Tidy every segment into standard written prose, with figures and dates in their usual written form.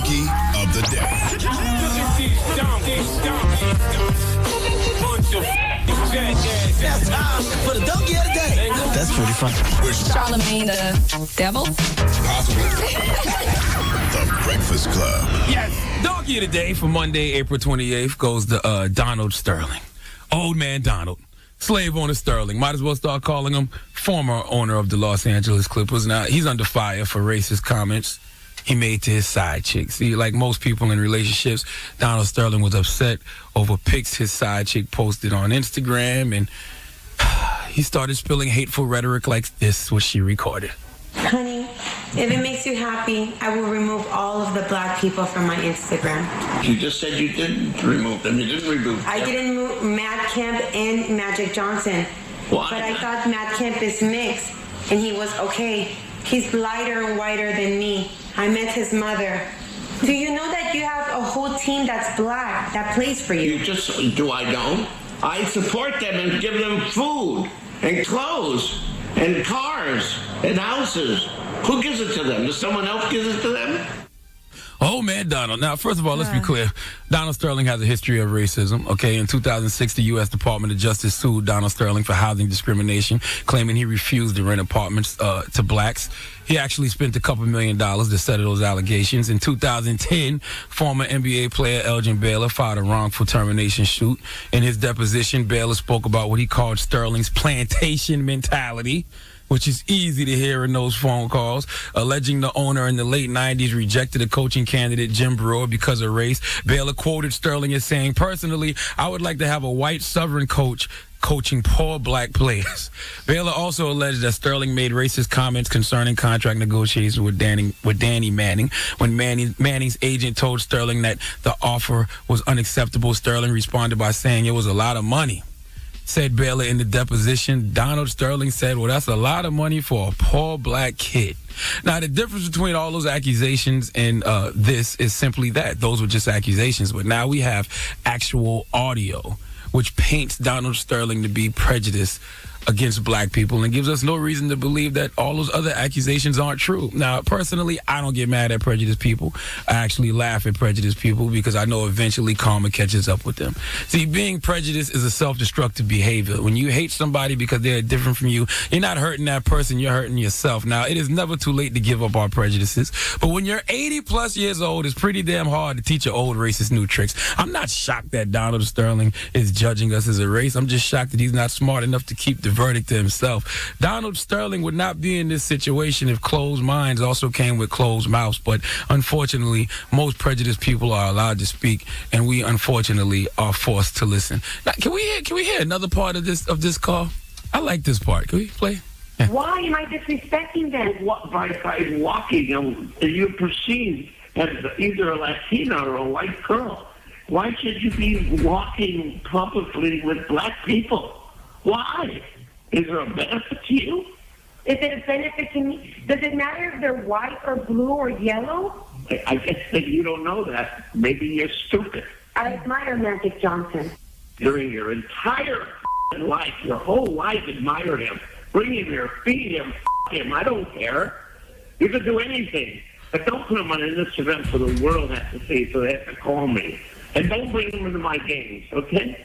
Donkey of the Day. That's time for the Donkey of the Day. That's pretty fun. Charlmagne the devil? Possibly. The Breakfast Club. Yes, Donkey of the Day for Monday, April 28th goes to Donald Sterling. Old man Donald. Slave owner Sterling. Might as well start calling him former owner of the Los Angeles Clippers. Now, he's under fire for racist comments he made to his side chick. See, like most people in relationships, Donald Sterling was upset over pics his side chick posted on Instagram, and he started spilling hateful rhetoric like this, what she recorded. Honey, if it makes you happy, I will remove all of the black people from my Instagram. You just said you didn't remove them. You didn't remove them. I didn't remove Matt Kemp and Magic Johnson. Why? But I thought Matt Kemp is mixed, and he was okay. He's lighter and whiter than me. I met his mother. Do you know that you have a whole team that's black that plays for you? Do I know? I support them and give them food and clothes and cars and houses. Who gives it to them? Does someone else give it to them? Oh, man, Donald. Now, first of all, let's be clear. Donald Sterling has a history of racism, okay? In 2006, the U.S. Department of Justice sued Donald Sterling for housing discrimination, claiming he refused to rent apartments to blacks. He actually spent a couple $1 million to settle those allegations. In 2010, former NBA player Elgin Baylor filed a wrongful termination suit. In his deposition, Baylor spoke about what he called Sterling's plantation mentality, which is easy to hear in those phone calls, alleging the owner in the late 90s rejected a coaching candidate, Jim Brewer, because of race. Baylor quoted Sterling as saying, "Personally, I would like to have a white Southern coach coaching poor black players." Baylor also alleged that Sterling made racist comments concerning contract negotiations with Danny Manning. When Manning's agent told Sterling that the offer was unacceptable, Sterling responded by saying it was a lot of money. Said Baylor in the deposition, Donald Sterling said, "Well, that's a lot of money for a poor black kid." Now, the difference between all those accusations and this is simply that. Those were just accusations. But now we have actual audio, which paints Donald Sterling to be prejudiced against black people and gives us no reason to believe that all those other accusations aren't true. Now, personally, I don't get mad at prejudiced people. I actually laugh at prejudiced people because I know eventually karma catches up with them. See, being prejudiced is a self-destructive behavior. When you hate somebody because they're different from you, you're not hurting that person, you're hurting yourself. Now, it is never too late to give up our prejudices, but when you're 80 plus years old, it's pretty damn hard to teach your old racist new tricks. I'm not shocked that Donald Sterling is judging us as a race. I'm just shocked that he's not smart enough to keep the verdict to himself. Donald Sterling would not be in this situation if closed minds also came with closed mouths, but unfortunately, most prejudiced people are allowed to speak, and we unfortunately are forced to listen. Now, can we hear another part of this call? I like this part. Can we play? Yeah. Why am I disrespecting them? What by walking you perceive as either a Latina or a white girl? Why should you be walking publicly with black people? Why? Is there a benefit to you? Is it a benefit to me? Does it matter if they're white or blue or yellow? I guess that you don't know that. Maybe you're stupid. I admire Magic Johnson. During your entire life, your whole life, admire him. Bring him here, feed him, him. I don't care. You can do anything. But don't put him on an Instagram for the world has to see, so they have to call me. And don't bring him into my games, okay?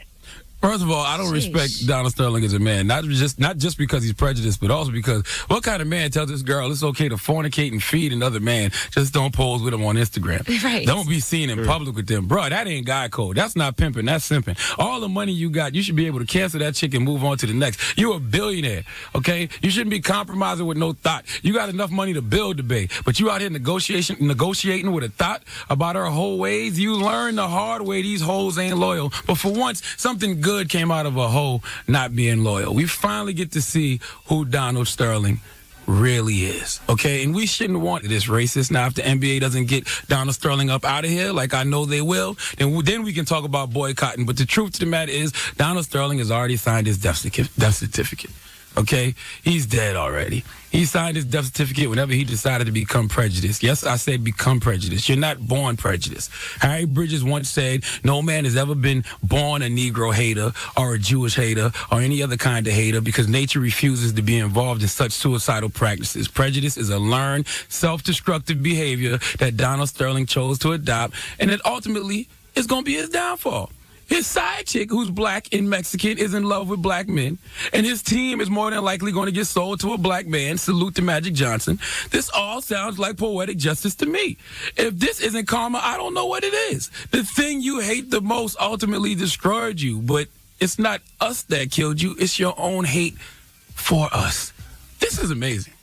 First of all, I don't respect Donald Sterling as a man, not just because he's prejudiced, but also because what kind of man tells this girl it's okay to fornicate and feed another man, just don't pose with him on Instagram. Right. Don't be seen in public with them. Bro, that ain't guy code. That's not pimping. That's simping. All the money you got, you should be able to cancel that chick and move on to the next. You're a billionaire, okay? You shouldn't be compromising with no thought. You got enough money to build the bay, but you out here negotiating with a thought about her whole ways. You learn the hard way these hoes ain't loyal. But for once, something good came out of a hoe not being loyal. We finally get to see who Donald Sterling really is, okay? And we shouldn't want this racist. Now, if the NBA doesn't get Donald Sterling up out of here, like I know they will, then we can talk about boycotting. But the truth of the matter is, Donald Sterling has already signed his death certificate. Okay? He's dead already. He signed his death certificate whenever he decided to become prejudiced. Yes, I said become prejudiced. You're not born prejudiced. Harry Bridges once said, no man has ever been born a Negro hater or a Jewish hater or any other kind of hater because nature refuses to be involved in such suicidal practices. Prejudice is a learned, self-destructive behavior that Donald Sterling chose to adopt, and it ultimately is going to be his downfall. His side chick, who's black and Mexican, is in love with black men, and his team is more than likely going to get sold to a black man. Salute to Magic Johnson. This all sounds like poetic justice to me. If this isn't karma, I don't know what it is. The thing you hate the most ultimately destroyed you, but it's not us that killed you. It's your own hate for us. This is amazing.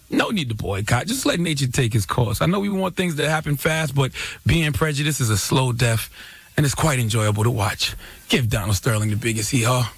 No need to boycott. Just let nature take its course. I know we want things to happen fast, but being prejudiced is a slow death, and it's quite enjoyable to watch. Give Donald Sterling the biggest hee-haw.